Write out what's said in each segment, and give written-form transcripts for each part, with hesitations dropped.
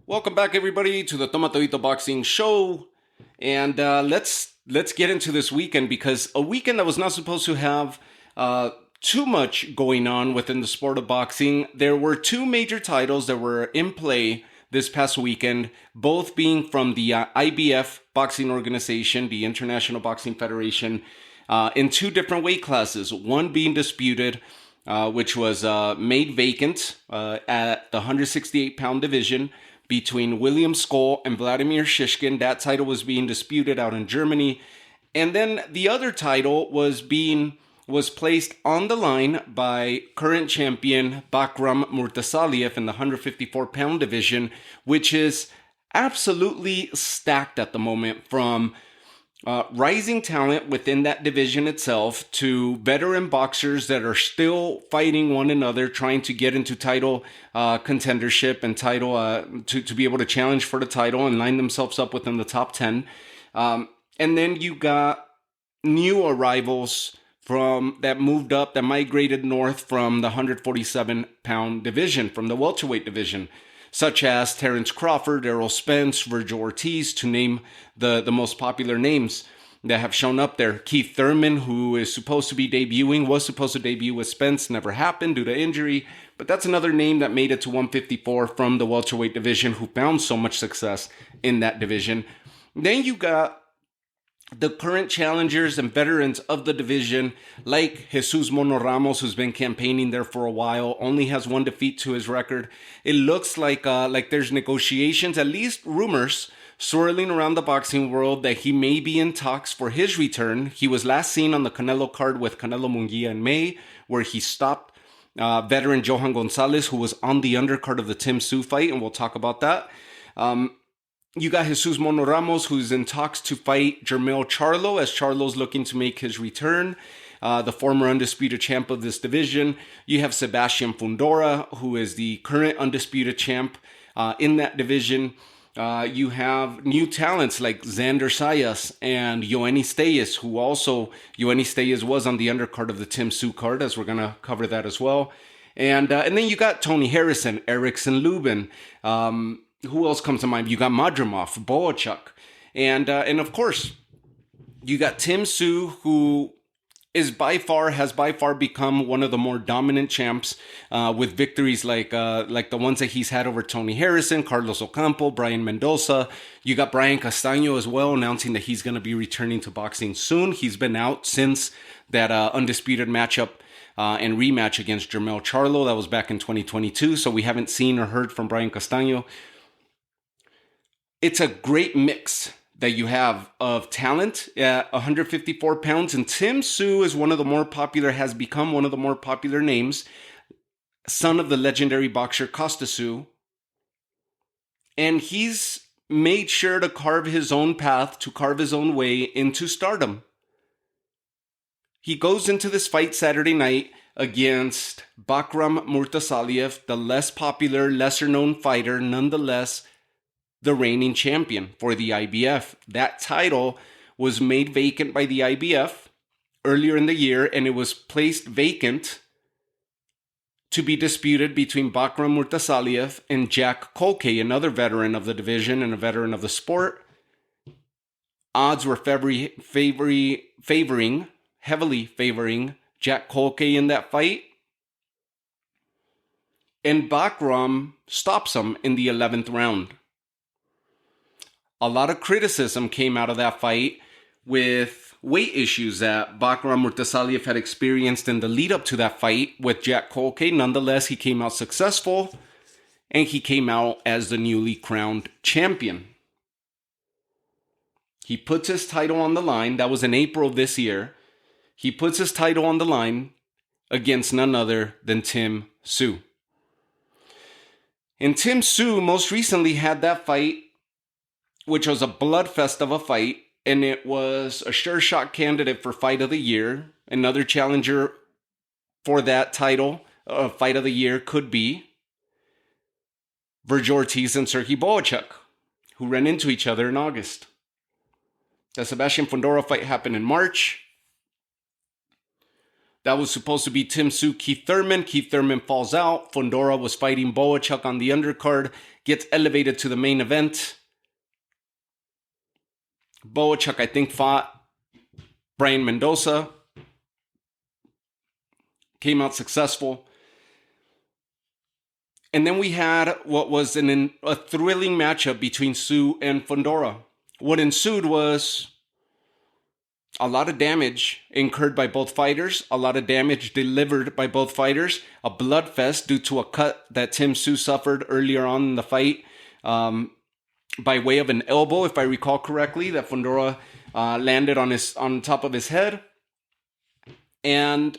Welcome back, everybody, to the Tomatito Boxing Show, and let's get into this weekend because a weekend that was not supposed to have too much going on within the sport of boxing. There were two major titles that were in play this past weekend, both being from the IBF boxing organization, the International Boxing Federation, in two different weight classes. One being disputed, which was made vacant at the 168-pound division between William Scull and Vladimir Shishkin. That title was being disputed out in Germany. And then the other title was placed on the line by current champion Bakram Murtazaliev in the 154-pound division, which is absolutely stacked at the moment, from rising talent within that division itself to veteran boxers that are still fighting one another, trying to get into title contendership and title to be able to challenge for the title and line themselves up within the top 10. And then you got new arrivals from that moved up, that migrated north from the 147-pound division, from the welterweight division, such as Terrence Crawford, Errol Spence, Virgil Ortiz, to name the most popular names that have shown up there. Keith Thurman, who is supposed to be debuting, was supposed to debut with Spence, never happened due to injury, but that's another name that made it to 154 from the welterweight division, who found so much success in that division. Then you got the current challengers and veterans of the division, like Jesus Mono Ramos, who's been campaigning there for a while, only has one defeat to his record. It looks like there's negotiations, at least rumors, swirling around the boxing world that he may be in talks for his return. He was last seen on the Canelo card with Canelo Munguia in May, where he stopped veteran Johan Gonzalez, who was on the undercard of the Tszyu fight, and we'll talk about that. You got Jesus Mono Ramos, who's in talks to fight Jermell Charlo, as Charlo's looking to make his return, the former undisputed champ of this division. You have Sebastian Fundora, who is the current undisputed champ in that division. You have new talents like Xander Sayas and Yoenis Steyes, who also, Yoenis Steyes was on the undercard of the Tszyu card, as we're going to cover that as well. And then you got Tony Harrison, Erickson Lubin, who else comes to mind? You got Madrimov, Boachuk, and of course, you got Tszyu, who has by far become one of the more dominant champs with victories like the ones that he's had over Tony Harrison, Carlos Ocampo, Brian Mendoza. You got Brian Castaño as well, announcing that he's going to be returning to boxing soon. He's been out since that undisputed matchup and rematch against Jermell Charlo. That was back in 2022, so we haven't seen or heard from Brian Castaño. It's a great mix that you have of talent at 154 pounds, and Tszyu is has become one of the more popular names, son of the legendary boxer Costa Tszyu, and he's made sure to carve his own path, to carve his own way into stardom. He goes into this fight Saturday night against Bakram Murtazaliev, the less popular, lesser-known fighter, nonetheless the reigning champion for the IBF. That title was made vacant by the IBF earlier in the year, and it was placed vacant to be disputed between Bakram Murtazaliev and Jack Colkay, another veteran of the division and a veteran of the sport. Odds were heavily favoring Jack Colkay in that fight, and Bakram stops him in the 11th round. A lot of criticism came out of that fight with weight issues that Bakram Murtazaliev had experienced in the lead up to that fight with Jack Colkay. Nonetheless, he came out successful, and he came out as the newly crowned champion. He puts his title on the line. That was in April of this year. He puts his title on the line against none other than Tszyu. And Tszyu most recently had that fight, which was a bloodfest of a fight, and it was a sure shot candidate for Fight of the Year. Another challenger for that title of Fight of the Year could be Virgil Ortiz and Sergey Boachuk, who ran into each other in August. The Sebastian Fundora fight happened in March. That was supposed to be Tszyu, Keith Thurman. Keith Thurman falls out. Fundora was fighting Boachuk on the undercard, gets elevated to the main event. Boachuk, I think, fought Brian Mendoza. Came out successful. And then we had what was a thrilling matchup between Tszyu and Fundora. What ensued was a lot of damage incurred by both fighters, a lot of damage delivered by both fighters, a bloodfest due to a cut that Tszyu suffered earlier on in the fight by way of an elbow, if I recall correctly, that Fundora landed on top of his head. And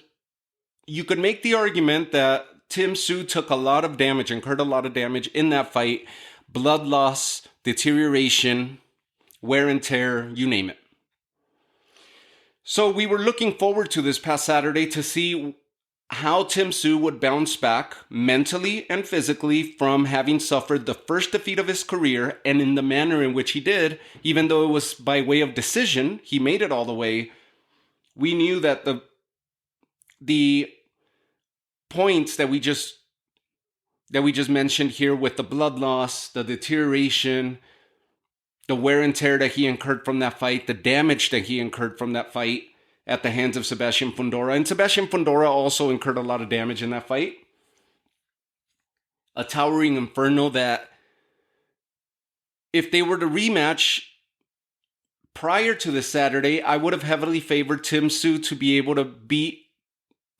you could make the argument that Tszyu took a lot of damage, incurred a lot of damage in that fight. Blood loss, deterioration, wear and tear, you name it. So we were looking forward to this past Saturday to see how Tszyu would bounce back mentally and physically from having suffered the first defeat of his career, and in the manner in which he did, even though it was by way of decision, he made it all the way. We knew that the points that we just mentioned here with the blood loss, the deterioration, the wear and tear that he incurred from that fight, the damage that he incurred from that fight at the hands of Sebastian Fundora. And Sebastian Fundora also incurred a lot of damage in that fight. A towering inferno that if they were to rematch prior to this Saturday, I would have heavily favored Tszyu to be able to beat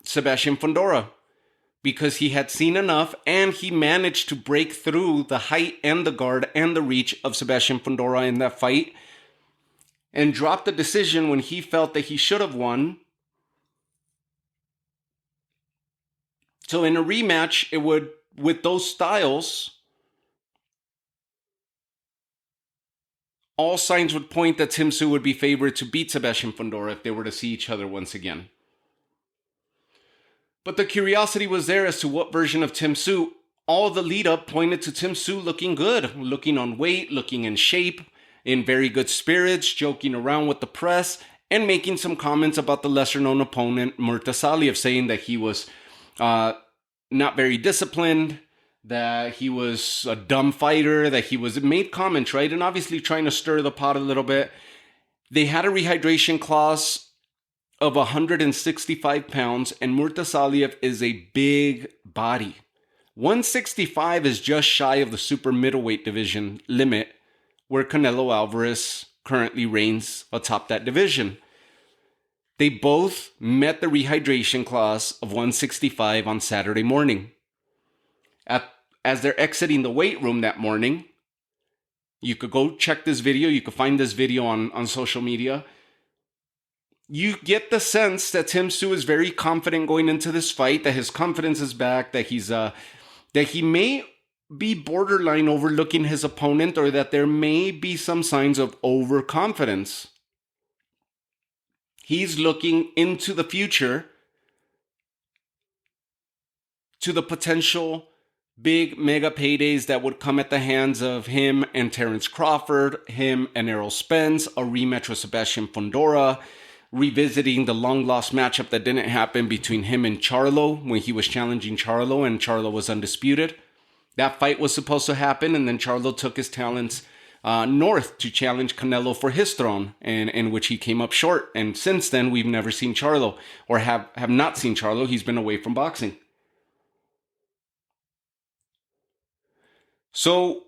Sebastian Fundora, because he had seen enough and he managed to break through the height and the guard and the reach of Sebastian Fundora in that fight and drop the decision when he felt that he should have won. So in a rematch, it would, with those styles, all signs would point that Tszyu would be favored to beat Sebastian Fundora if they were to see each other once again. But the curiosity was there as to what version of Tszyu. All the lead up pointed to Tszyu looking good, looking on weight, looking in shape, in very good spirits, joking around with the press, and making some comments about the lesser known opponent, Murtazaliev, saying that he was not very disciplined, that he was a dumb fighter, that he was made comments, right? And obviously trying to stir the pot a little bit. They had a rehydration clause of 165 pounds, and Murtazaliev is a big body. 165 is just shy of the super middleweight division limit, where Canelo Alvarez currently reigns atop that division. They both met the rehydration clause of 165 on Saturday morning. As they're exiting the weight room that morning, you could go check this video, you could find this video on social media. You get the sense that Tszyu is very confident going into this fight, that his confidence is back, that he may be borderline overlooking his opponent, or that there may be some signs of overconfidence. He's looking into the future, to the potential big mega paydays that would come at the hands of him and Terence Crawford, him and Errol Spence, a rematch with Sebastian Fundora, revisiting the long-lost matchup that didn't happen between him and Charlo when he was challenging Charlo and Charlo was undisputed. That fight was supposed to happen, and then Charlo took his talents north to challenge Canelo for his throne, and in which he came up short. And since then, we've never seen Charlo, or have not seen Charlo. He's been away from boxing. So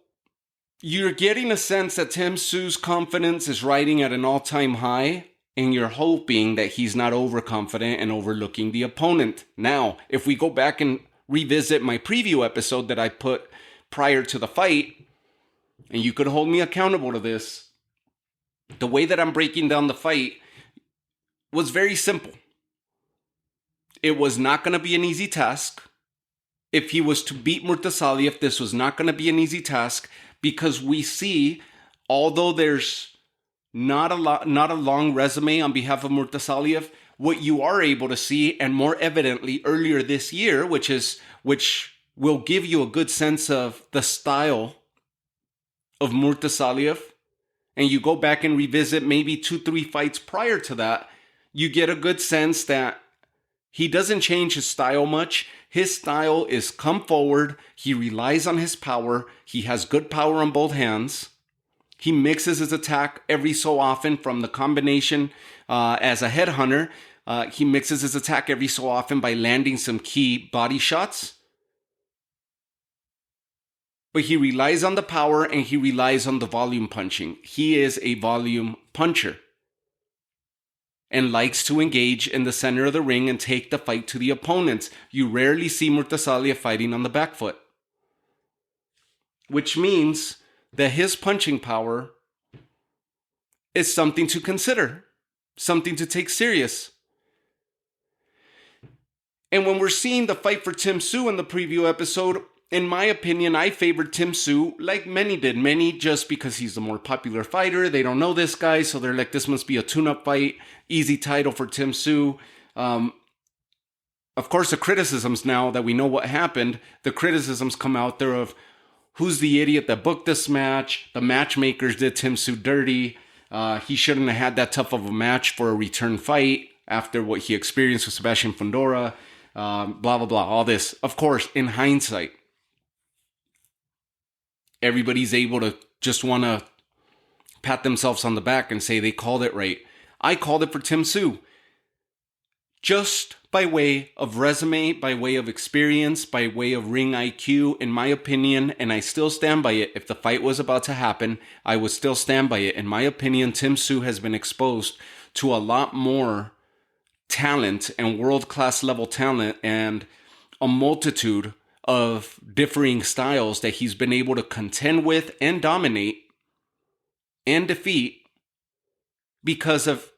you're getting a sense that Tszyu's confidence is riding at an all-time high, and you're hoping that he's not overconfident and overlooking the opponent. Now, if we go back and revisit my preview episode that I put prior to the fight, and you could hold me accountable to this, the way that I'm breaking down the fight was very simple. It was not going to be an easy task. If he was to beat Murtazaliev, this was not going to be an easy task, because we see, although there's not a long resume on behalf of Murtazaliev, what you are able to see, and more evidently earlier this year, which will give you a good sense of the style of Murtazaliev, and you go back and revisit maybe 2-3 fights prior to that, you get a good sense that He doesn't change his style much. His style is come forward. He relies on his power. He has good power on both hands. He mixes his attack every so often from the combination as a headhunter. He mixes his attack every so often by landing some key body shots. But he relies on the power and he relies on the volume punching. He is a volume puncher and likes to engage in the center of the ring and take the fight to the opponents. You rarely see Murtazaliev fighting on the back foot, which means that his punching power is something to consider, something to take serious. And when we're seeing the fight for Tszyu in the preview episode, in my opinion, I favored Tszyu like many did. Many just because he's the more popular fighter. They don't know this guy, so they're like, this must be a tune-up fight. Easy title for Tszyu. Of course, the criticisms now that we know what happened, the criticisms come out there of who's the idiot that booked this match? The matchmakers did Tszyu dirty. He shouldn't have had that tough of a match for a return fight after what he experienced with Sebastian Fundora. Blah, blah, blah. All this. Of course, in hindsight, everybody's able to just want to pat themselves on the back and say they called it right. I called it for Tszyu. Just by way of resume, by way of experience, by way of ring IQ, in my opinion, and I still stand by it. If the fight was about to happen, I would still stand by it. In my opinion, Tszyu has been exposed to a lot more talent and world-class level talent and a multitude of differing styles that he's been able to contend with and dominate and defeat because of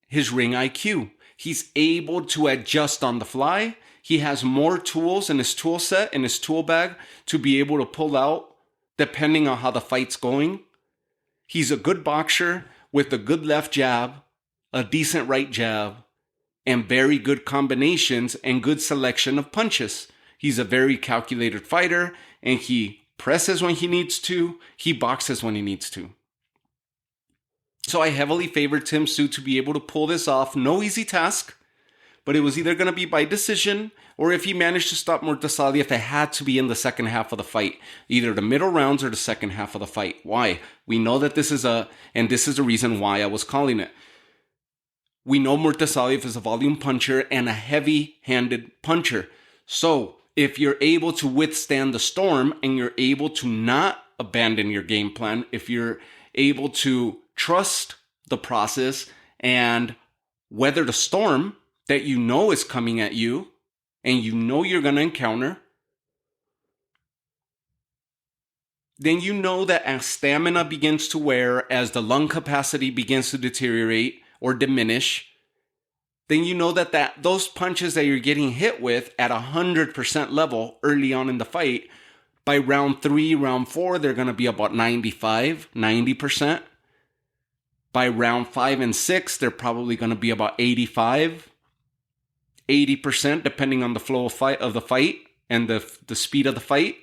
his ring IQ. He's able to adjust on the fly. He has more tools in his tool set, in his tool bag, to be able to pull out depending on how the fight's going. He's a good boxer with a good left jab, a decent right jab, and very good combinations and good selection of punches. He's a very calculated fighter, and he presses when he needs to. He boxes when he needs to. So I heavily favored Tszyu to be able to pull this off. No easy task, but it was either going to be by decision, or if he managed to stop Murtazaliev, it had to be in the second half of the fight. Either the middle rounds or the second half of the fight. Why? We know that this is the reason why I was calling it. We know Murtazaliev is a volume puncher and a heavy-handed puncher. So if you're able to withstand the storm and you're able to not abandon your game plan, if you're able to trust the process and weather the storm that you know is coming at you and you know you're going to encounter, then you know that as stamina begins to wear, as the lung capacity begins to deteriorate or diminish, then you know that those punches that you're getting hit with at 100% level early on in the fight, by round 3, round 4, they're going to be about 95, 90%. By round 5 and 6, they're probably going to be about 85, 80%, depending on the flow of the fight and the speed of the fight,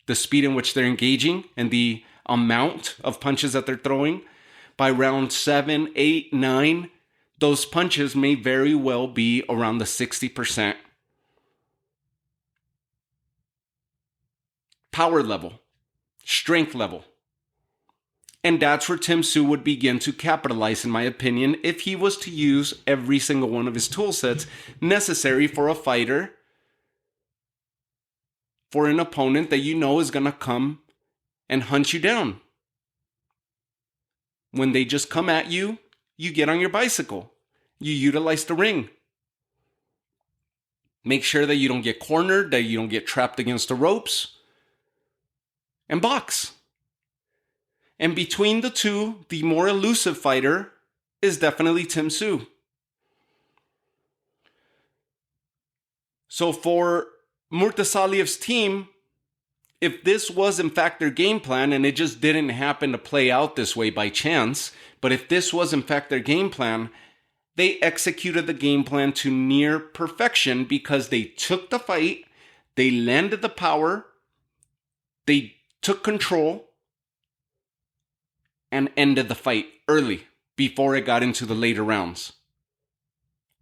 the speed in which they're engaging, and the amount of punches that they're throwing. By round 7, 8, 9, those punches may very well be around the 60% power level, strength level. And that's where Tszyu would begin to capitalize, in my opinion, if he was to use every single one of his tool sets necessary for a fighter, for an opponent that you know is going to come and hunt you down. When they just come at you, you get on your bicycle. You utilize the ring. Make sure that you don't get cornered, that you don't get trapped against the ropes, and box. And between the two, the more elusive fighter is definitely Tszyu. So for Murtazaliev's team, if this was in fact their game plan, and it just didn't happen to play out this way by chance, but if this was in fact their game plan, they executed the game plan to near perfection because they took the fight, they landed the power, they took control, and ended the fight early before it got into the later rounds.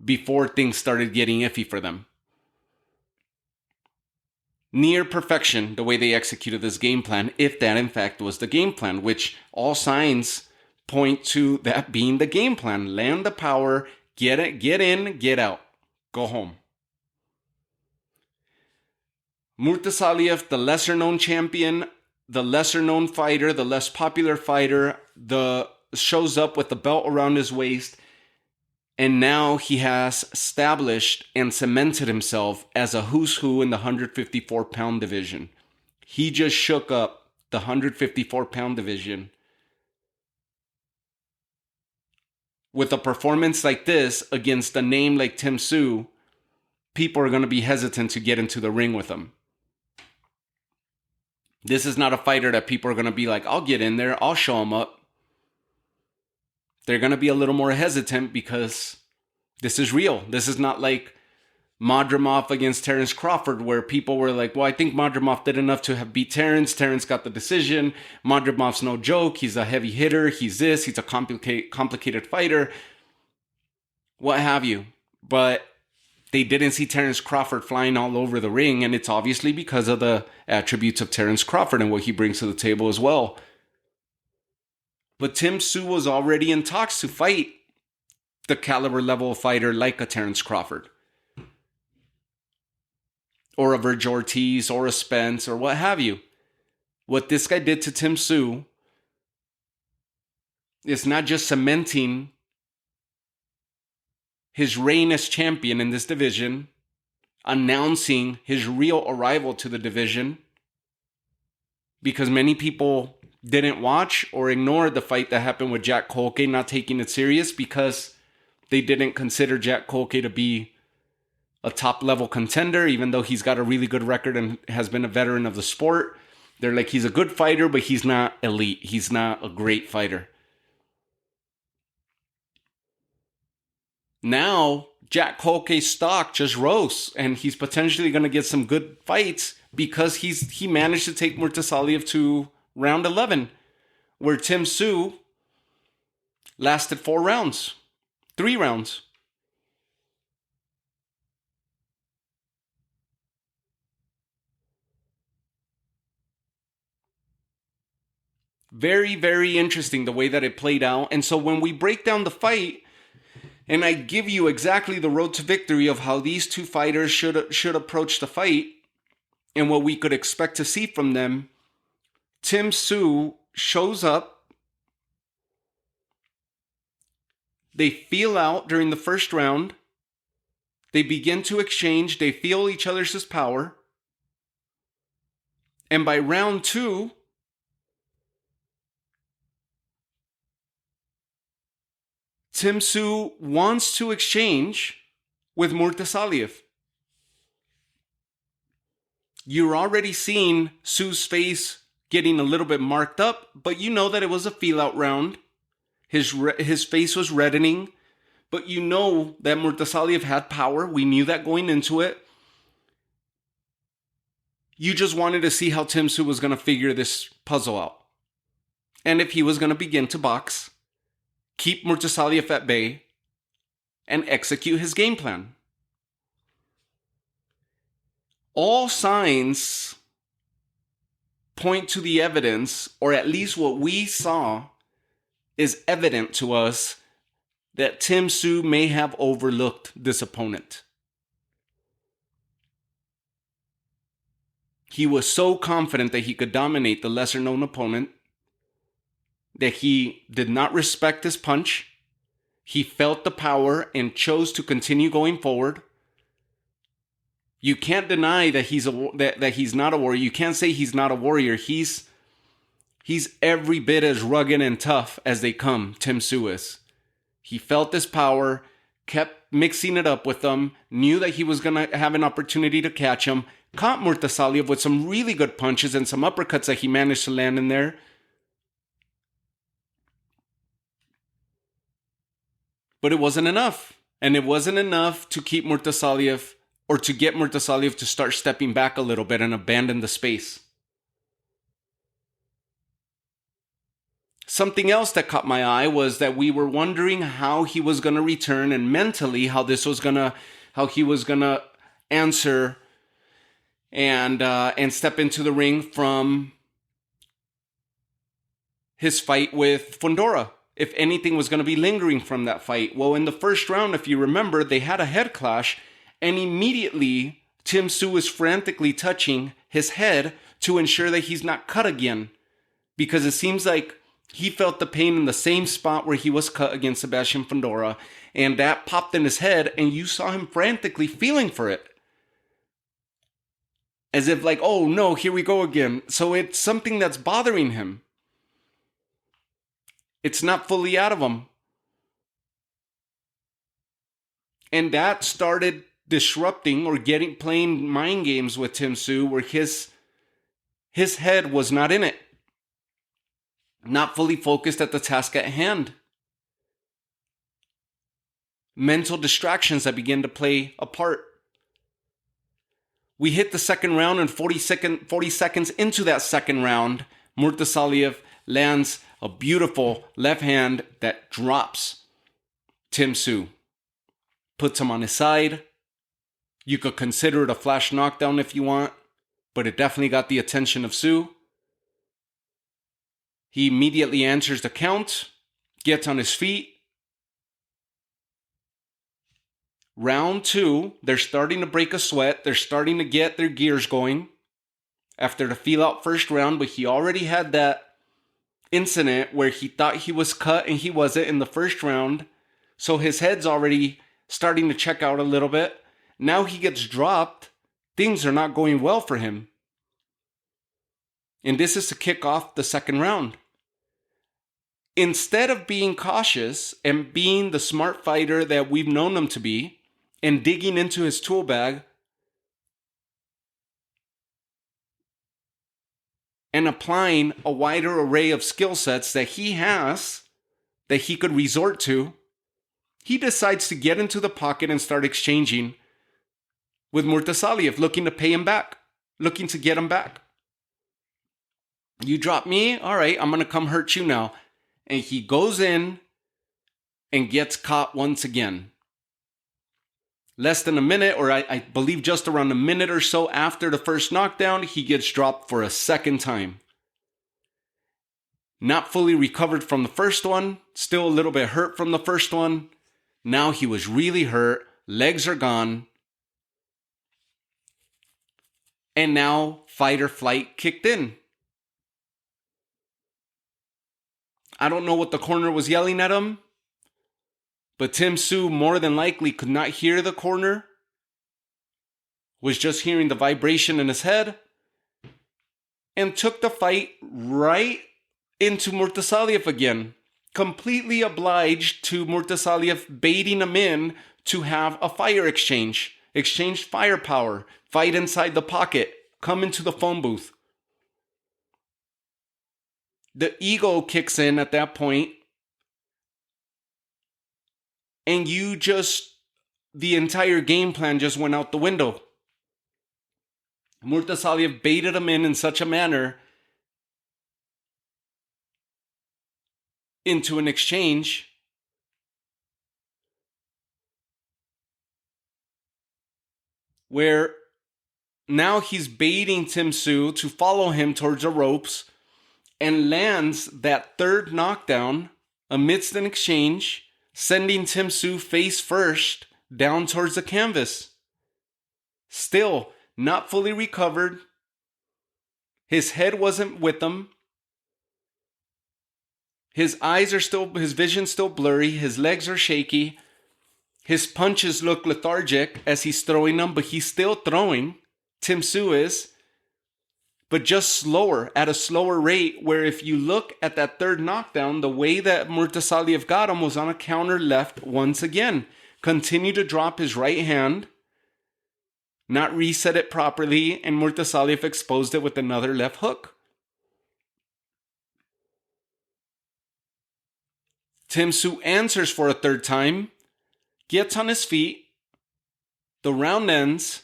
before things started getting iffy for them. Near perfection, the way they executed this game plan, if that in fact was the game plan, which all signs point to that being the game plan. Land the power, get in, get out, go home. Murtazaliev, the lesser known champion, the lesser known fighter, the less popular fighter, shows up with the belt around his waist. And now he has established and cemented himself as a who's who in the 154-pound division. He just shook up the 154-pound division. With a performance like this against a name like Tszyu, people are going to be hesitant to get into the ring with him. This is not a fighter that people are going to be like, I'll get in there, I'll show him up. They're going to be a little more hesitant because this is real. This is not like Madrimov against Terence Crawford, where people were like, well, I think Madrimov did enough to have beat Terence. Terence got the decision. Madrimov's no joke. He's a heavy hitter. He's a complicated fighter. What have you. But they didn't see Terence Crawford flying all over the ring, and it's obviously because of the attributes of Terence Crawford and what he brings to the table as well. But Tszyu was already in talks to fight the caliber level fighter like a Terence Crawford. Or a Vergil Ortiz or a Spence or what have you. What this guy did to Tszyu is not just cementing his reign as champion in this division, announcing his real arrival to the division, because many people didn't watch or ignored the fight that happened with Jack Colque, not taking it serious because they didn't consider Jack Colque to be a top-level contender, even though he's got a really good record and has been a veteran of the sport. They're like, he's a good fighter, but he's not elite. He's not a great fighter. Now, Jack Colque's stock just rose, and he's potentially going to get some good fights because he managed to take Murtazaliev to round 11, where Tszyu lasted 3 rounds. Very, very interesting the way that it played out. And so when we break down the fight, and I give you exactly the road to victory of how these two fighters should approach the fight and what we could expect to see from them, Tszyu shows up. They feel out during the first round. They begin to exchange. They feel each other's power. And by round 2, Tszyu wants to exchange with Murtazaliev. You're already seeing Tszyu's face getting a little bit marked up, but you know that it was a feel-out round. His face was reddening, but you know that Murtazaliev had power. We knew that going into it. You just wanted to see how Tszyu was going to figure this puzzle out. And if he was going to begin to box, keep Murtazaliev at bay, and execute his game plan. All signs point to the evidence, or at least what we saw is evident to us, that Tszyu may have overlooked this opponent. He was so confident that he could dominate the lesser known opponent that he did not respect his punch. He felt the power and chose to continue going forward. You can't deny that he's not a warrior. You can't say he's not a warrior. He's every bit as rugged and tough as they come, Tszyu is. He felt this power, kept mixing it up with them, knew that he was going to have an opportunity to catch him, caught Murtazaliev with some really good punches and some uppercuts that he managed to land in there. But it wasn't enough. And it wasn't enough to keep Murtazaliev, or to get Murtazaliev to start stepping back a little bit and abandon the space. something else that caught my eye was that we were wondering how he was going to return and mentally how he was going to answer and step into the ring from his fight with Fundora. If anything was going to be lingering from that fight. Well, in the first round, if you remember, they had a head clash, and immediately Tszyu was frantically touching his head to ensure that he's not cut again, because it seems like he felt the pain in the same spot where he was cut against Sebastian Fundora, and that popped in his head, and you saw him frantically feeling for it. As if like, oh no, here we go again. So it's something that's bothering him. It's not fully out of him. And that started disrupting or playing mind games with Tszyu, where his head was not in it. Not fully focused at the task at hand. Mental distractions that begin to play a part. We hit the second round, and 40 seconds into that second round, Murtazaliev lands a beautiful left hand that drops Tszyu. Puts him on his side. You could consider it a flash knockdown if you want, but it definitely got the attention of Tszyu. He immediately answers the count, gets on his feet. Round 2, they're starting to break a sweat. They're starting to get their gears going after the feel-out first round, but he already had that incident where he thought he was cut and he wasn't in the first round. So his head's already starting to check out a little bit. Now he gets dropped. Things are not going well for him. And this is to kick off the second round. Instead of being cautious and being the smart fighter that we've known him to be and digging into his tool bag and applying a wider array of skill sets that he has, that he could resort to, he decides to get into the pocket and start exchanging with Murtazaliev, looking to pay him back, looking to get him back. You drop me? All right, I'm going to come hurt you now. And he goes in and gets caught once again. Less than a minute, or I believe just around a minute or so after the first knockdown, he gets dropped for a second time. Not fully recovered from the first one, still a little bit hurt from the first one. Now he was really hurt, legs are gone. And now fight or flight kicked in. I don't know what the corner was yelling at him, but Tszyu more than likely could not hear the corner, was just hearing the vibration in his head, and took the fight right into Murtazaliev again. Completely obliged to Murtazaliev baiting him in to have a fire exchange. Exchange firepower, fight inside the pocket, come into the phone booth. The ego kicks in at that point, and the entire game plan just went out the window. Murtazaliev baited him in such a manner into an exchange where now he's baiting Tszyu to follow him towards the ropes, and lands that third knockdown amidst an exchange, sending Tszyu face first down towards the canvas. Still not fully recovered. His head wasn't with him. His vision's still blurry. His legs are shaky. His punches look lethargic as he's throwing them, but he's still throwing. Tszyu is. But just slower, at a slower rate, where if you look at that third knockdown, the way that Murtazaliev got him was on a counter left once again. Continued to drop his right hand, not reset it properly, and Murtazaliev exposed it with another left hook. Tszyu answers for a third time, gets on his feet, the round ends,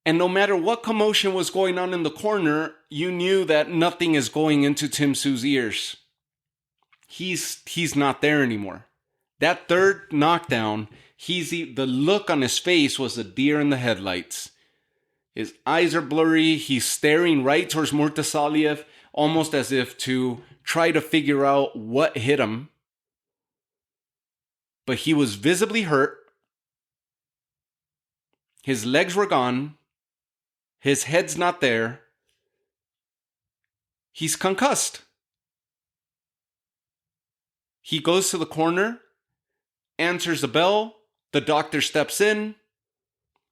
And no matter what commotion was going on in the corner, you knew that nothing is going into Tszyu's ears. He's not there anymore. That third knockdown, the look on his face was a deer in the headlights. His eyes are blurry. He's staring right towards Murtazaliev, almost as if to try to figure out what hit him. But he was visibly hurt. His legs were gone. His head's not there. He's concussed. He goes to the corner, answers the bell. The doctor steps in.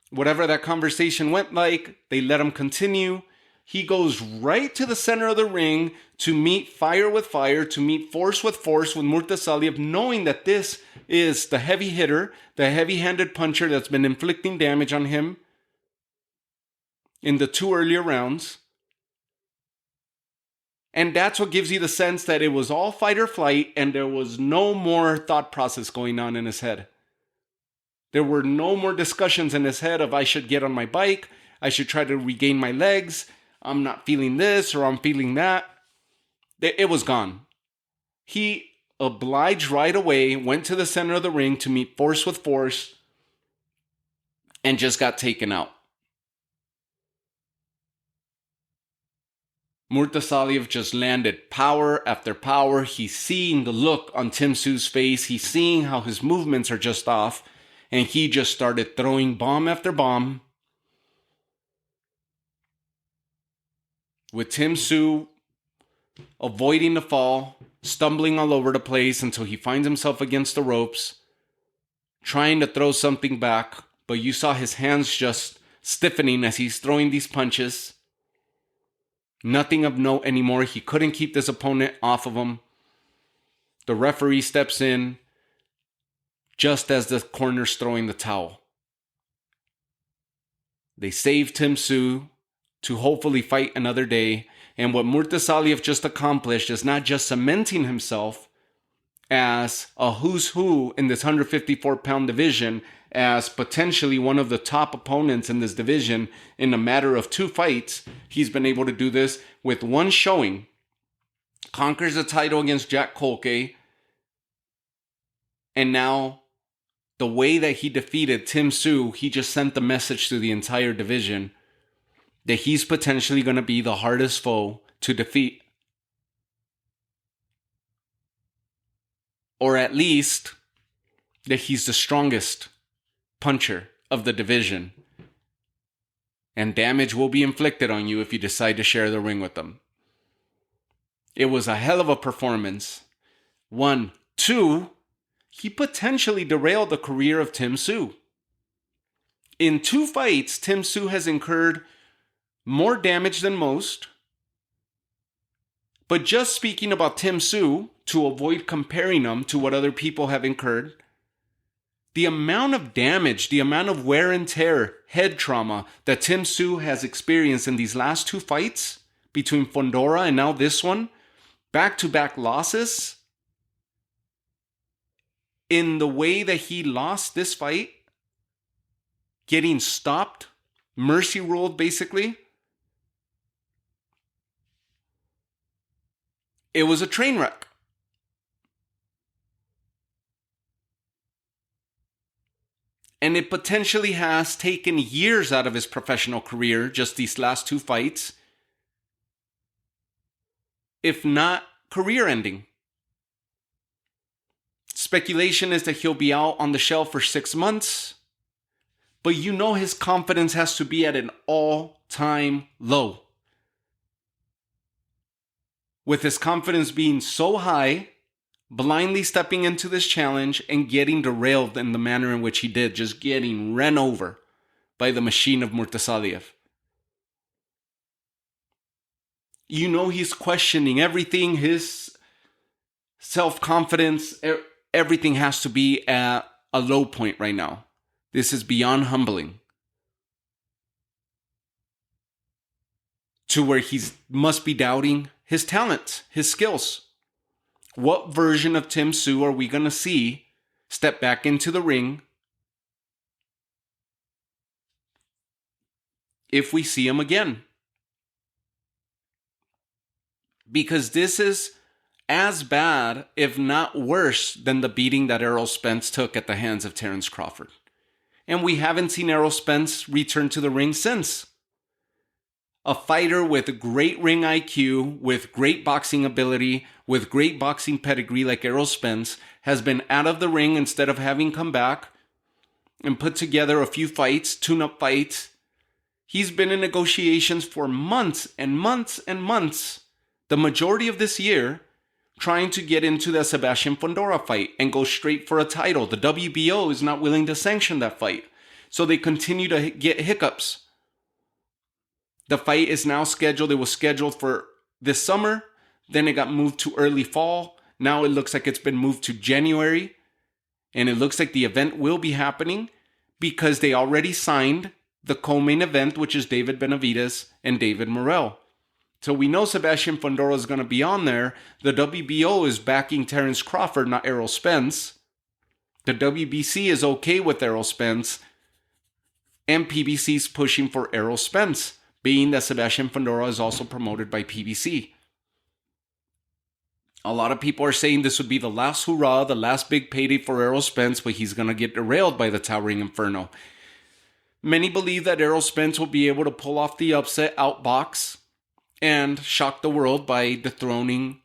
Whatever that conversation went like, they let him continue. He goes right to the center of the ring to meet fire with fire, to meet force with Murtazaliev, knowing that this is the heavy hitter, the heavy-handed puncher that's been inflicting damage on him in the 2 earlier rounds. And that's what gives you the sense that it was all fight or flight and there was no more thought process going on in his head. There were no more discussions in his head of I should get on my bike, I should try to regain my legs, I'm not feeling this or I'm feeling that. It was gone. He obliged right away, went to the center of the ring to meet force with force, and just got taken out. Murtazaliev just landed power after power. He's seeing the look on Tszyu's face. He's seeing how his movements are just off. And he just started throwing bomb after bomb. With Tszyu avoiding the fall, stumbling all over the place until he finds himself against the ropes, trying to throw something back. But you saw his hands just stiffening as he's throwing these punches. Nothing of note anymore. He couldn't keep this opponent off of him. The referee steps in just as the corner's throwing the towel. They save Tszyu to hopefully fight another day. And what Murtazaliev just accomplished is not just cementing himself as a who's who in this 154-pound division, as potentially one of the top opponents in this division in a matter of 2 fights. He's been able to do this with 1 showing. Conquers the title against Jack Kolke. And now, the way that he defeated Tszyu, he just sent the message to the entire division that he's potentially going to be the hardest foe to defeat. Or at least that he's the strongest puncher of the division. And damage will be inflicted on you if you decide to share the ring with them. It was a hell of a performance. 1. 2, he potentially derailed the career of Tszyu. In 2 fights, Tszyu has incurred more damage than most. But just speaking about Tszyu, to avoid comparing him to what other people have incurred, the amount of damage, the amount of wear and tear, head trauma that Tszyu has experienced in these last 2 fights, between Fondora and now this one, back-to-back losses, in the way that he lost this fight, getting stopped, mercy ruled basically, it was a train wreck. And it potentially has taken years out of his professional career, just these last 2 fights, if not career-ending. Speculation is that he'll be out on the shelf for 6 months, but you know his confidence has to be at an all-time low. With his confidence being so high, blindly stepping into this challenge and getting derailed in the manner in which he did, just getting ran over by the machine of Murtazaliev. You know he's questioning everything, his self-confidence, everything has to be at a low point right now. This is beyond humbling. To where he must be doubting his talent, his skills. What version of Tszyu are we going to see step back into the ring if we see him again. Because this is as bad, if not worse, than the beating that Errol Spence took at the hands of Terence Crawford. And we haven't seen Errol Spence return to the ring since. A fighter with great ring IQ, with great boxing ability, with great boxing pedigree like Errol Spence, has been out of the ring instead of having come back and put together a few fights, tune-up fights. He's been in negotiations for months and months and months, the majority of this year, trying to get into the Sebastian Fundora fight and go straight for a title. The WBO is not willing to sanction that fight, so they continue to get hiccups. The fight is now scheduled. It was scheduled for this summer. Then it got moved to early fall. Now it looks like it's been moved to January. And it looks like the event will be happening because they already signed the co-main event, which is David Benavidez and David Morrell. So we know Sebastian Fundora is going to be on there. The WBO is backing Terence Crawford, not Errol Spence. The WBC is okay with Errol Spence. And PBC is pushing for Errol Spence, being that Sebastian Fundora is also promoted by PBC. A lot of people are saying this would be the last hurrah, the last big payday for Errol Spence, but he's going to get derailed by the Towering Inferno. Many believe that Errol Spence will be able to pull off the upset outbox and shock the world by dethroning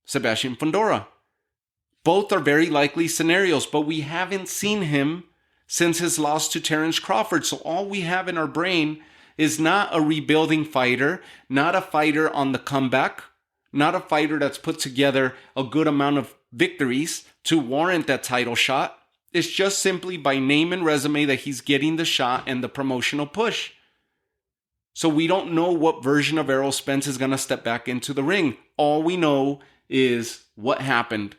Sebastian Fundora. Both are very likely scenarios, but we haven't seen him since his loss to Terence Crawford. So all we have in our brain is not a rebuilding fighter, not a fighter on the comeback, not a fighter that's put together a good amount of victories to warrant that title shot. It's just simply by name and resume that he's getting the shot and the promotional push. So we don't know what version of Errol Spence is going to step back into the ring. All we know is what happened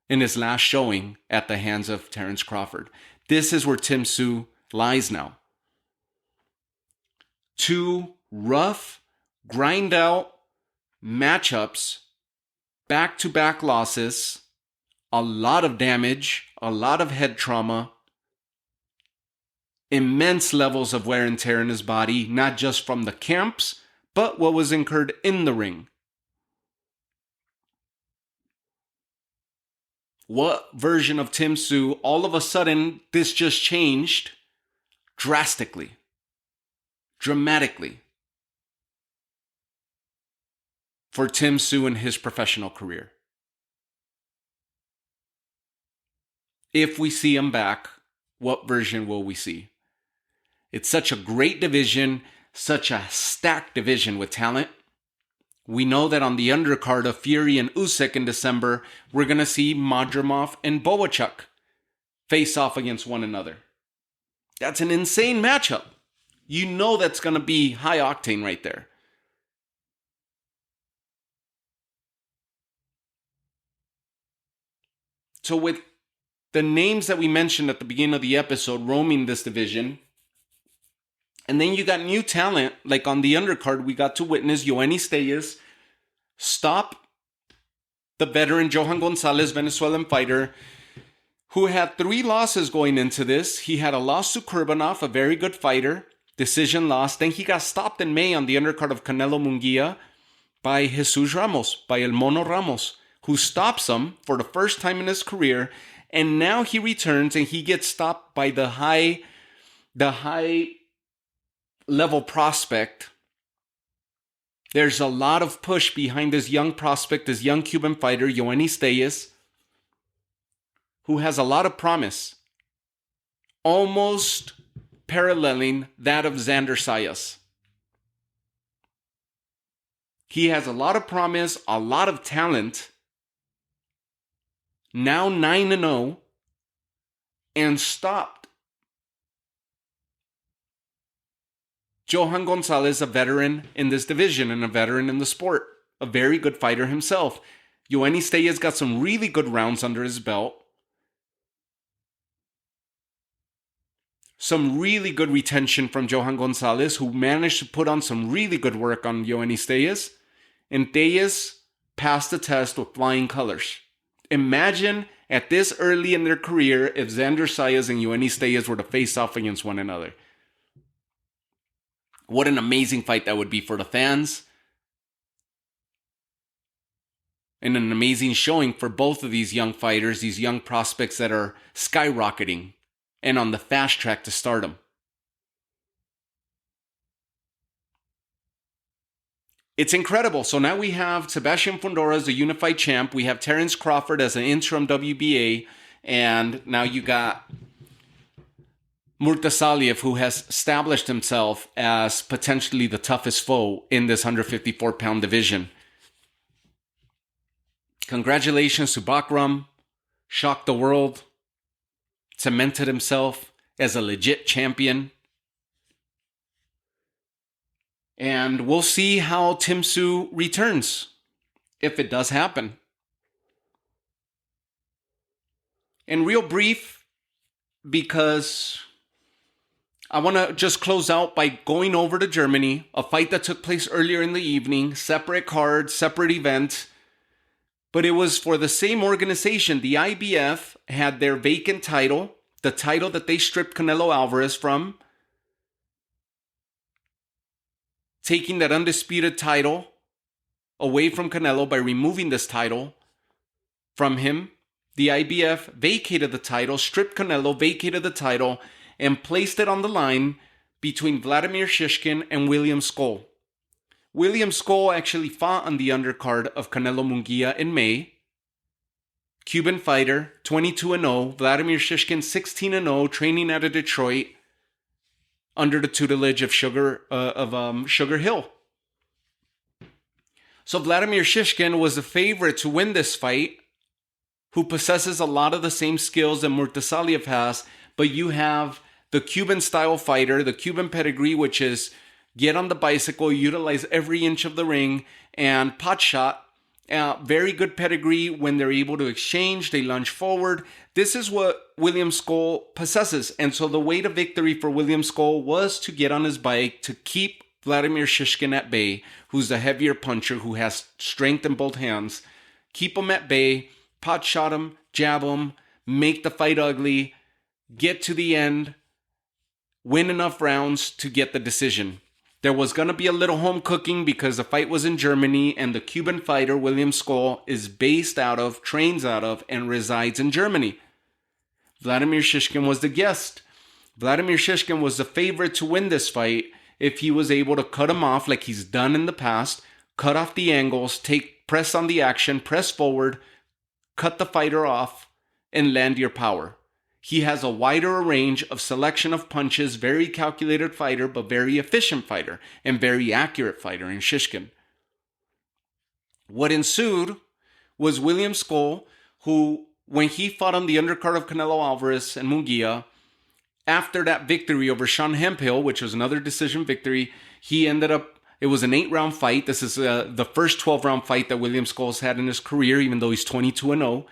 in his last showing at the hands of Terence Crawford. This is where Tszyu lies now. Two rough, grind out matchups, back-to-back losses, a lot of damage, a lot of head trauma, immense levels of wear and tear in his body, not just from the camps, but what was incurred in the ring. What version of Tszyu, all of a sudden, this just changed drastically, dramatically for Tszyu in his professional career. If we see him back, what version will we see? It's such a great division, such a stacked division with talent. We know that on the undercard of Fury and Usyk in December, we're going to see Madrimov and Boachuk face off against one another. That's an insane matchup. You know that's going to be high octane right there. So with the names that we mentioned at the beginning of the episode roaming this division, and then you got new talent, like on the undercard, we got to witness Yoenis Diaz stop the veteran Johan Gonzalez, Venezuelan fighter, who had 3 losses going into this. He had a loss to Kurbanov, a very good fighter, decision loss. Then he got stopped in May on the undercard of Canelo Munguia by Jesus Ramos, by El Mono Ramos, who stops him for the first time in his career. And now he returns and he gets stopped by the high level prospect. There's a lot of push behind this young prospect, this young Cuban fighter, Yoenis Diaz, who has a lot of promise, almost paralleling that of Xander Sayas. He has a lot of promise, a lot of talent, now 9-0, and stopped Johan Gonzalez, a veteran in this division and a veteran in the sport, a very good fighter himself. Yoenis Diaz got some really good rounds under his belt. Some really good retention from Johan Gonzalez, who managed to put on some really good work on Yoenis Diaz. And Diaz passed the test with flying colors. Imagine at this early in their career if Xander Sayas and Yoenis Diaz were to face off against one another. What an amazing fight that would be for the fans. And an amazing showing for both of these young fighters, these young prospects that are skyrocketing and on the fast track to stardom. It's incredible. So now we have Sebastian Fundora as the unified champ. We have Terence Crawford as an interim WBA. And now you got Murtazaliev, who has established himself as potentially the toughest foe in this 154-pound division. Congratulations to Bakram. Shocked the world. Cemented himself as a legit champion. And we'll see how Tszyu returns, if it does happen. And real brief, because I want to just close out by going over to Germany, a fight that took place earlier in the evening, separate card, separate event, but it was for the same organization. The IBF had their vacant title, the title that they stripped Canelo Alvarez from, taking that undisputed title away from Canelo by removing this title from him. The IBF vacated the title, stripped Canelo, vacated the title, and placed it on the line between Vladimir Shishkin and William Scull. William Scull actually fought on the undercard of Canelo Munguia in May. Cuban fighter, 22-0. Vladimir Shishkin, 16-0, training out of Detroit under the tutelage of Sugar Hill. So Vladimir Shishkin was the favorite to win this fight, who possesses a lot of the same skills that Murtazaliev has, but you have the Cuban-style fighter, the Cuban pedigree, which is get on the bicycle, utilize every inch of the ring, and pot shot. Very good pedigree when they're able to exchange, they lunge forward. This is what William Scull possesses. And so the way to victory for William Scull was to get on his bike, to keep Vladimir Shishkin at bay, who's the heavier puncher, who has strength in both hands. Keep him at bay, pot shot him, jab him, make the fight ugly, get to the end, win enough rounds to get the decision. There was going to be a little home cooking because the fight was in Germany, and the Cuban fighter, William Scull, is based out of, trains out of, and resides in Germany. Vladimir Shishkin was the guest. Vladimir Shishkin was the favorite to win this fight if he was able to cut him off like he's done in the past, cut off the angles, press on the action, press forward, cut the fighter off, and land your power. He has a wider range of selection of punches, very calculated fighter, but very efficient fighter, and very accurate fighter in Shishkin. What ensued was William Scull, who, when he fought on the undercard of Canelo Alvarez and Munguia, after that victory over Sean Hemphill, which was another decision victory, he ended up, it was an 8-round fight. This is the first 12-round fight that William Scull's had in his career, even though he's 22-0.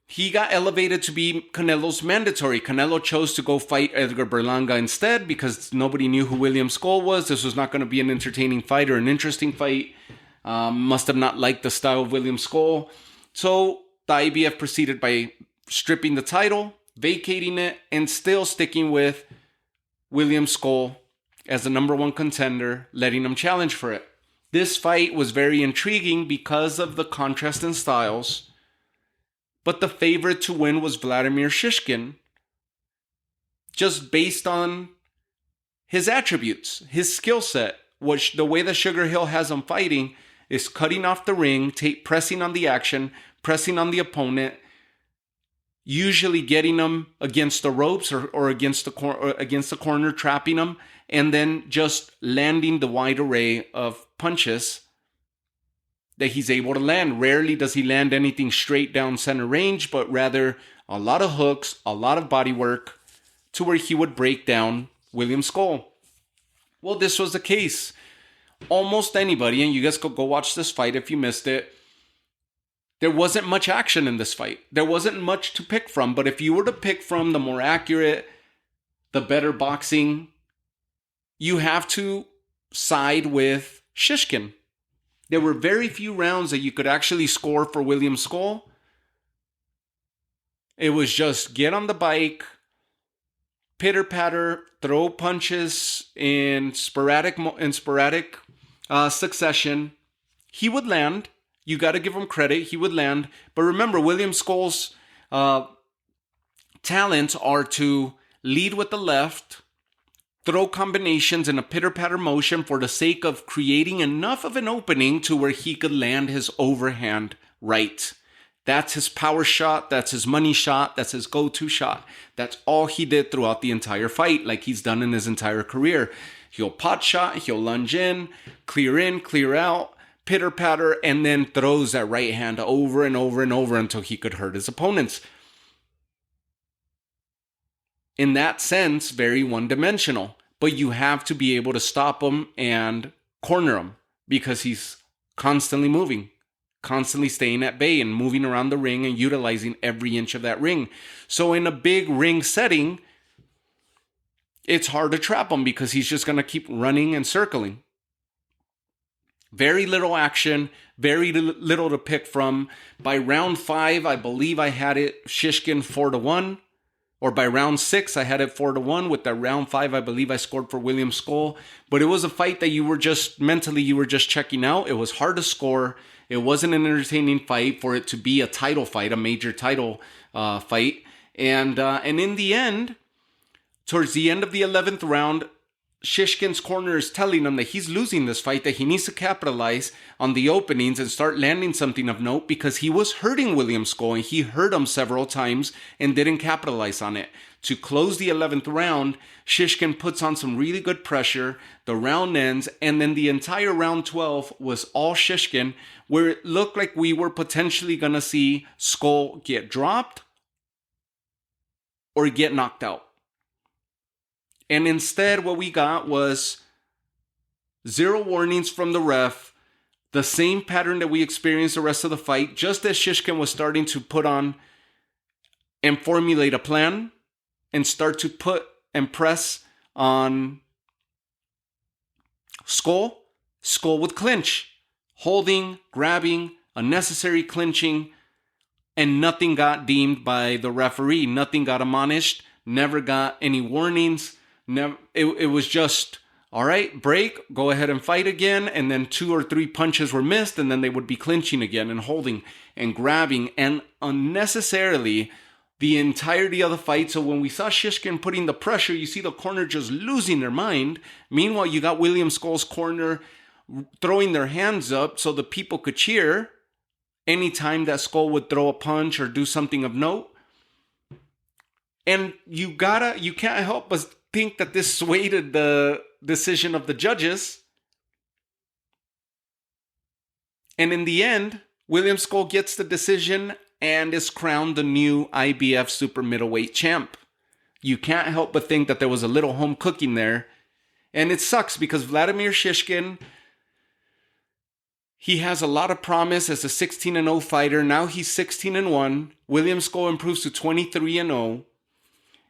He got elevated to be Canelo's mandatory. Canelo chose to go fight Edgar Berlanga instead because nobody knew who William Scull was. This was not going to be an entertaining fight or an interesting fight. Must have not liked the style of William Scull. So the IBF proceeded by stripping the title, vacating it, and still sticking with William Scull as the number one contender, letting him challenge for it. This fight was very intriguing because of the contrast in styles. But the favorite to win was Vladimir Shishkin, just based on his attributes, his skill set, which the way that Sugar Hill has him fighting is cutting off the ring, pressing on the action, pressing on the opponent, usually getting them against the ropes or against the corner, trapping them, and then just landing the wide array of punches that he's able to land. Rarely does he land anything straight down center range, but rather a lot of hooks, a lot of body work to where he would break down William Scull. Well, this was the case. Almost anybody, and you guys could go watch this fight if you missed it, there wasn't much action in this fight. There wasn't much to pick from, but if you were to pick from the more accurate, the better boxing, you have to side with Shishkin. There were very few rounds that you could actually score for William Scull. It was just get on the bike, pitter patter, throw punches in sporadic succession. He would land. You got to give him credit. He would land. But remember, William Scull's talents are to lead with the left, throw combinations in a pitter-patter motion for the sake of creating enough of an opening to where he could land his overhand right. That's his power shot. That's his money shot. That's his go-to shot. That's all he did throughout the entire fight, like he's done in his entire career. He'll pot shot, he'll lunge in, clear out, pitter-patter, and then throws that right hand over and over and over until he could hurt his opponents. In that sense, very one-dimensional. But you have to be able to stop him and corner him because he's constantly moving, constantly staying at bay and moving around the ring and utilizing every inch of that ring. So in a big ring setting, it's hard to trap him because he's just going to keep running and circling. Very little action, very little to pick from. By round 5, I believe I had it Shishkin 4-1. Or by round 6, I had it 4-1. With that round 5, I believe I scored for William Scull. But it was a fight that you were just checking out. It was hard to score. It wasn't an entertaining fight for it to be a title fight, a major title fight. And in the end, towards the end of the 11th round, Shishkin's corner is telling him that he's losing this fight, that he needs to capitalize on the openings and start landing something of note because he was hurting William Scull and he hurt him several times and didn't capitalize on it. To close the 11th round, Shishkin puts on some really good pressure. The round ends, and then the entire round 12 was all Shishkin, where it looked like we were potentially going to see Scull get dropped or get knocked out. And instead, what we got was 0 warnings from the ref, the same pattern that we experienced the rest of the fight, just as Shishkin was starting to put on and formulate a plan and start to put and press on Scull. Scull would clinch, holding, grabbing, unnecessary clinching, and nothing got deemed by the referee. Nothing got admonished, never got any warnings. Never, it was just, all right, break, go ahead and fight again. And then 2 or 3 punches were missed, and then they would be clinching again and holding and grabbing and unnecessarily the entirety of the fight. So when we saw Shishkin putting the pressure, you see the corner just losing their mind. Meanwhile, you got William Scull's corner throwing their hands up so the people could cheer anytime that Scull would throw a punch or do something of note. And you can't help but think that this swayed the decision of the judges. And in the end, William Scull gets the decision and is crowned the new IBF Super Middleweight Champ. You can't help but think that there was a little home cooking there. And it sucks because Vladimir Shishkin, he has a lot of promise as a 16-0 fighter. Now he's 16-1. William Scull improves to 23-0.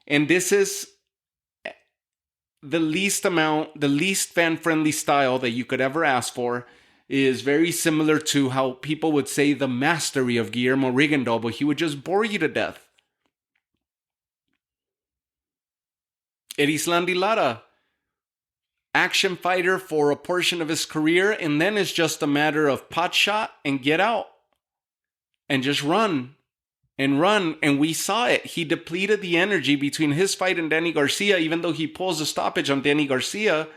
And this is the least fan-friendly style that you could ever ask for. Is very similar to how people would say the mastery of Guillermo Rigondeaux, but he would just bore you to death. Erislandy Lara, action fighter for a portion of his career, and then it's just a matter of pot shot and get out and just run. And we saw it. He depleted the energy between his fight and Danny Garcia, even though he pulls a stoppage on Danny Garcia.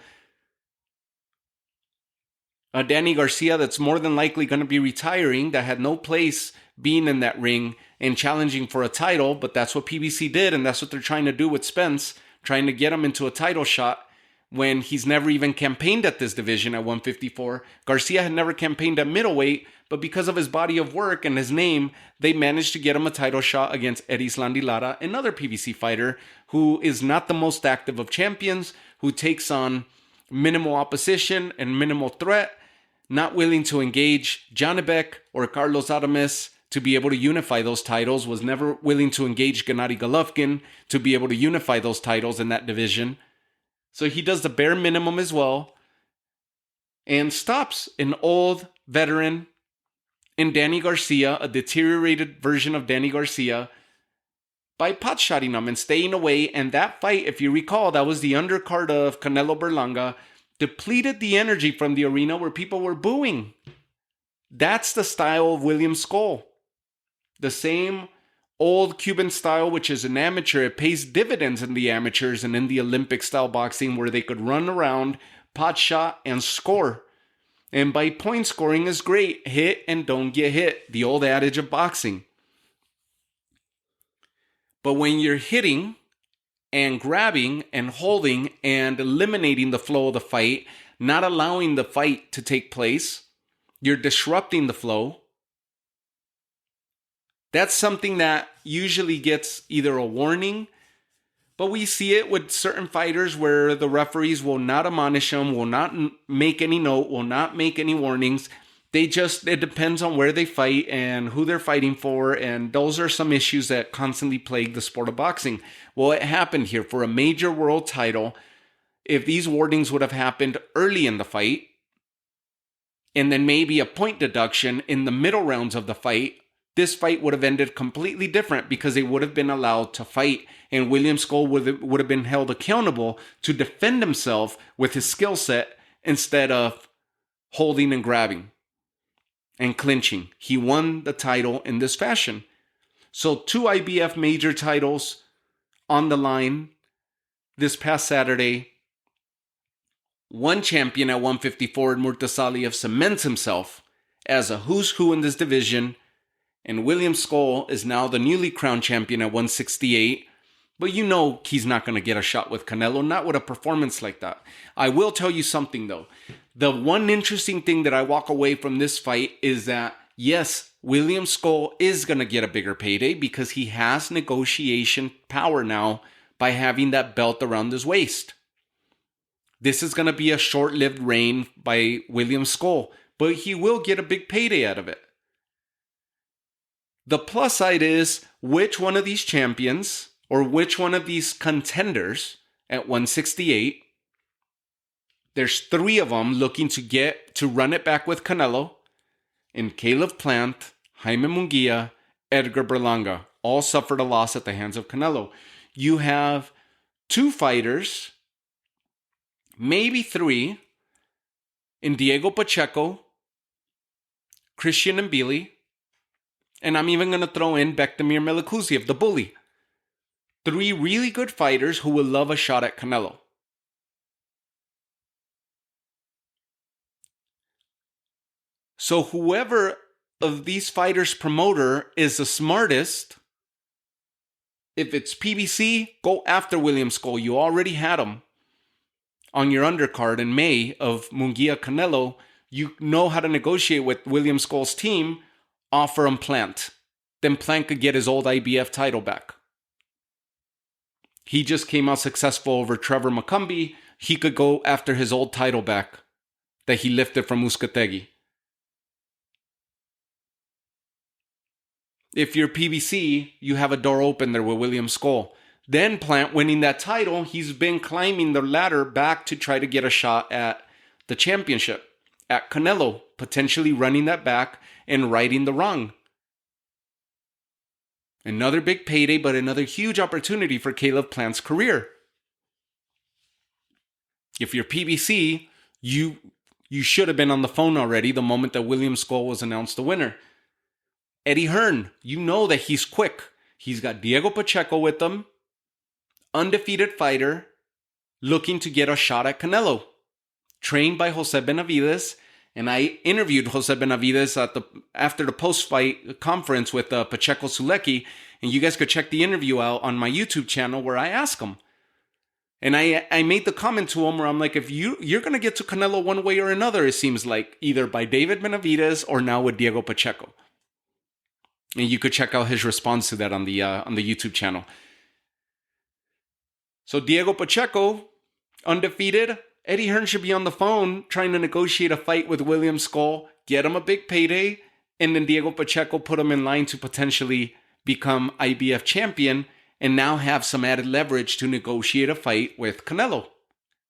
Danny Garcia that's more than likely going to be retiring, that had no place being in that ring and challenging for a title, but that's what PBC did, and that's what they're trying to do with Spence, trying to get him into a title shot when he's never even campaigned at this division at 154. Garcia had never campaigned at middleweight, but because of his body of work and his name, they managed to get him a title shot against Erislandy Lara, another PBC fighter who is not the most active of champions, who takes on minimal opposition and minimal threat, not willing to engage Janibek or Carlos Adames to be able to unify those titles, was never willing to engage Gennady Golovkin to be able to unify those titles in that division. So he does the bare minimum as well and stops an old veteran in Danny Garcia, a deteriorated version of Danny Garcia, by pot-shotting him and staying away. And that fight, if you recall, that was the undercard of Canelo Berlanga, depleted the energy from the arena where people were booing. That's the style of William Scull. The same old Cuban style, which is an amateur. It pays dividends in the amateurs and in the Olympic style boxing where they could run around, pot shot, and score. And by point scoring is great. Hit and don't get hit. The old adage of boxing. But when you're hitting and grabbing and holding and eliminating the flow of the fight, not allowing the fight to take place, you're disrupting the flow. That's something that usually gets either a warning, but we see it with certain fighters where the referees will not admonish them, will not make any note, will not make any warnings. It depends on where they fight and who they're fighting for, and those are some issues that constantly plague the sport of boxing. Well, it happened here for a major world title. If these warnings would have happened early in the fight, and then maybe a point deduction in the middle rounds of the fight, this fight would have ended completely different because they would have been allowed to fight, and William Scull would have been held accountable to defend himself with his skill set instead of holding and grabbing and clinching. He won the title in this fashion. So 2 IBF major titles on the line this past Saturday. One champion at 154, Murtazaliev, cements himself as a who's who in this division. And William Scull is now the newly crowned champion at 168. But you know he's not going to get a shot with Canelo, not with a performance like that. I will tell you something, though. The one interesting thing that I walk away from this fight is that, yes, William Scull is going to get a bigger payday because he has negotiation power now by having that belt around his waist. This is going to be a short-lived reign by William Scull, but he will get a big payday out of it. The plus side is which one of these champions or which one of these contenders at 168, there's 3 of them looking to run it back with Canelo, and Caleb Plant, Jaime Munguia, Edgar Berlanga, all suffered a loss at the hands of Canelo. You have 2 fighters, maybe 3, in Diego Pacheco, Christian Mbili, and I'm even going to throw in Vladimir Shishkin, the bully. 3 really good fighters who will love a shot at Canelo. So whoever of these fighters' promoter is the smartest, if it's PBC, go after William Scull. You already had him on your undercard in May of Munguia Canelo. You know how to negotiate with William Scull's team. Offer him Plant. Then Plant could get his old IBF title back. He just came out successful over Trevor McCumbee. He could go after his old title back that he lifted from Uzcategui. If you're PBC, you have a door open there with William Scull. Then Plant winning that title, he's been climbing the ladder back to try to get a shot at the championship. At Canelo, potentially running that back and righting the wrong. Another big payday, but another huge opportunity for Caleb Plant's career. If you're PBC, you should have been on the phone already the moment that William Scull was announced the winner. Eddie Hearn, you know that he's quick. He's got Diego Pacheco with him, undefeated fighter, looking to get a shot at Canelo. Trained by Jose Benavidez, and I interviewed Jose Benavidez after the post-fight conference with Pacheco Sulecki, and you guys could check the interview out on my YouTube channel where I ask him. And I made the comment to him where I'm like, if you're going to get to Canelo one way or another, it seems like, either by David Benavidez or now with Diego Pacheco. And you could check out his response to that on the YouTube channel. So Diego Pacheco, undefeated. Eddie Hearn should be on the phone trying to negotiate a fight with William Scull, get him a big payday, and then Diego Pacheco put him in line to potentially become IBF champion and now have some added leverage to negotiate a fight with Canelo.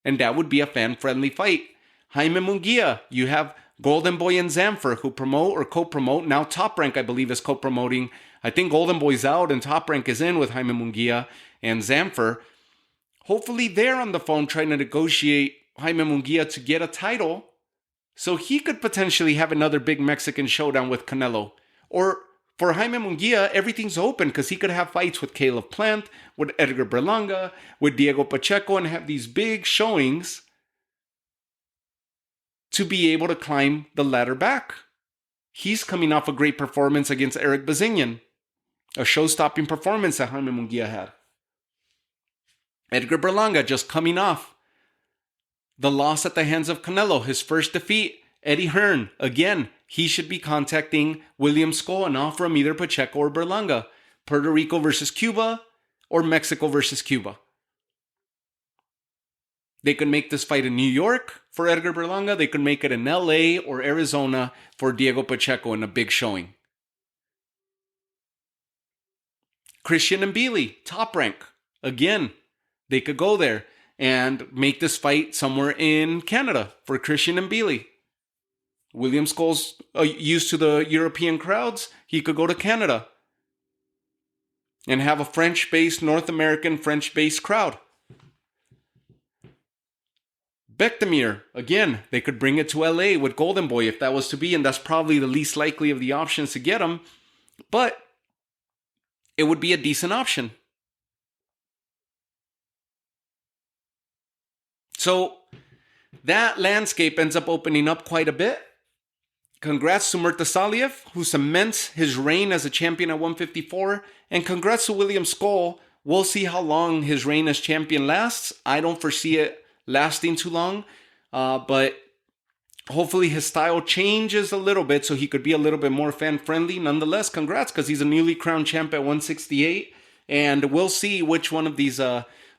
And that would be a fan-friendly fight. Jaime Munguia, you have Golden Boy and Zamfir, who promote or co-promote. Now Top Rank, I believe, is co-promoting. I think Golden Boy's out and Top Rank is in with Jaime Munguia and Zamfir. Hopefully they're on the phone trying to negotiate Jaime Munguia to get a title so he could potentially have another big Mexican showdown with Canelo. Or for Jaime Munguia, everything's open because he could have fights with Caleb Plant, with Edgar Berlanga, with Diego Pacheco, and have these big showings to be able to climb the ladder back. He's coming off a great performance against Eric Bazinian, a show-stopping performance that Jaime Munguia had. Edgar Berlanga just coming off the loss at the hands of Canelo, his first defeat. Eddie Hearn, again, he should be contacting William Scull and offer him either Pacheco or Berlanga. Puerto Rico versus Cuba or Mexico versus Cuba. They could make this fight in New York for Edgar Berlanga. They could make it in LA or Arizona for Diego Pacheco in a big showing. Christian and Mbili, Top Rank. Again, they could go there and make this fight somewhere in Canada for Christian and Mbili. William Scull's used to the European crowds. He could go to Canada and have a French-based, North American French-based crowd. Bektemir, again, they could bring it to LA with Golden Boy if that was to be, and that's probably the least likely of the options to get him, but it would be a decent option. So that landscape ends up opening up quite a bit. Congrats to Murtazaliev, who cements his reign as a champion at 154, and congrats to William Scull. We'll see how long his reign as champion lasts. I don't foresee it lasting too long, but hopefully his style changes a little bit so he could be a little bit more fan-friendly. Nonetheless, congrats, because he's a newly crowned champ at 168, and we'll see which one of these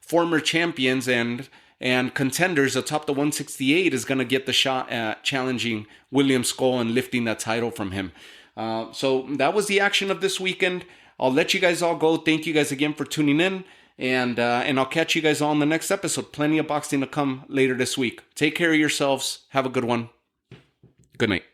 former champions and contenders atop the 168 is going to get the shot at challenging William Scull and lifting that title from him. So that was the action of this weekend. I'll let you guys all go. Thank you guys again for tuning in. And I'll catch you guys all in the next episode. Plenty of boxing to come later this week. Take care of yourselves. Have a good one. Good night.